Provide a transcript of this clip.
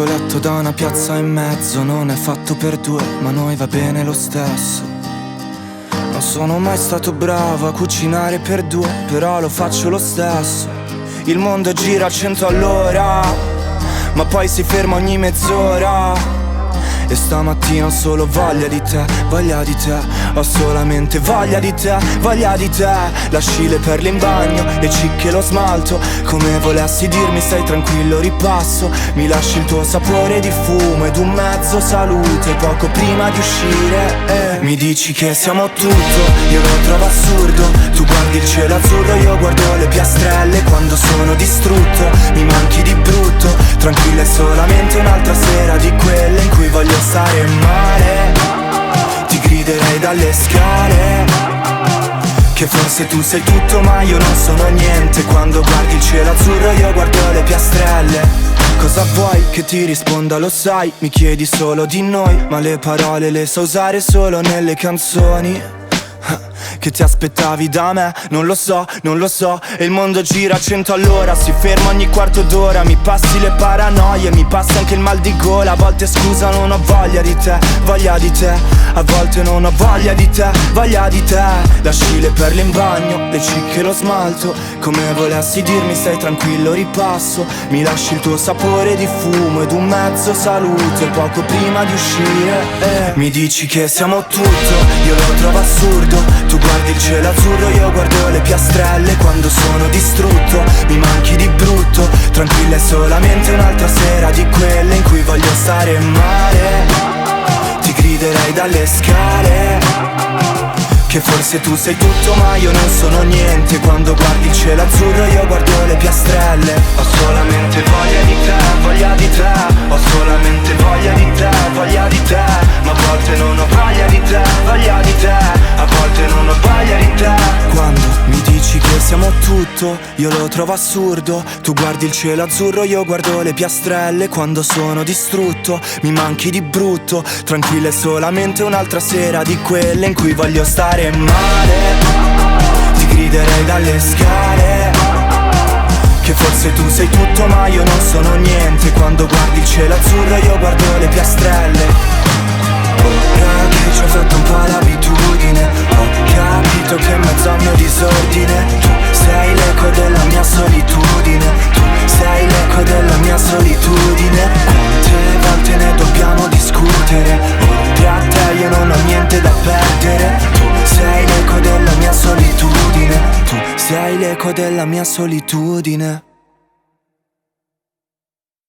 questo letto da una piazza in mezzo non è fatto per due, ma a noi va bene lo stesso. Non sono mai stato bravo a cucinare per due, però lo faccio lo stesso. Il mondo gira a 100 all'ora, ma poi si ferma ogni mezz'ora. E stamattina ho solo voglia di te, voglia di te. Ho solamente voglia di te, voglia di te. Lasci le perle in bagno, le cicche e lo smalto. Come volessi dirmi stai tranquillo, ripasso. Mi lasci il tuo sapore di fumo ed un mezzo salute poco prima di uscire. Mi dici che siamo tutto, io lo trovo assurdo. Tu guardi il cielo azzurro, io guardo le piastrelle. Quando sono distrutto, mi manchi di brutto. Tranquilla è solamente un'altra sera di quelle in cui voglio stare male. Ti griderei dalle scale che forse tu sei tutto ma io non sono niente. Quando guardi il cielo azzurro io guardo le piastrelle. Cosa vuoi che ti risponda, lo sai, mi chiedi solo di noi, ma le parole le so usare solo nelle canzoni. Che ti aspettavi da me? Non lo so, non lo so. E il mondo gira a 100 all'ora, si ferma ogni quarto d'ora. Mi passi le paranoie, mi passa anche il mal di gola. A volte scusa non ho voglia di te, voglia di te. A volte non ho voglia di te, voglia di te. Lasci le perle in bagno, le cicche e lo smalto. Come volessi dirmi stai tranquillo, ripasso. Mi lasci il tuo sapore di fumo ed un mezzo salute poco prima di uscire. Mi dici che siamo tutto, io lo trovo assurdo. Tu guardi il cielo azzurro, io guardo le piastrelle. Quando sono distrutto, mi manchi di brutto. Tranquilla è solamente un'altra sera di quelle in cui voglio stare male. Ti griderei dalle scale che forse tu sei tutto ma io non sono niente. Quando guardi il cielo azzurro io guardo le piastrelle. Ho solamente voglia di te, voglia di te. Ho solamente voglia di te, voglia di te. Ma a volte non ho voglia di te, voglia di te. A volte non ho voglia di te. Quando mi dici che siamo tutto, io lo trovo assurdo. Tu guardi il cielo azzurro, io guardo le piastrelle. Quando sono distrutto, mi manchi di brutto. Tranquilla è solamente un'altra sera di quelle in cui voglio stare male. Ti griderei dalle scale che forse tu sei tutto ma io non sono niente. Quando guardi il cielo azzurro io guardo le piastrelle. Ora che ci ho fatto un po' l'abitudine, ho capito che in mezzo al mio disordine tu sei l'eco della mia solitudine. Tu sei l'eco della mia solitudine. Quante volte ne dobbiamo discutere? Oltre a te io non ho niente da perdere. Tu sei l'eco della mia solitudine. Tu sei l'eco della mia solitudine.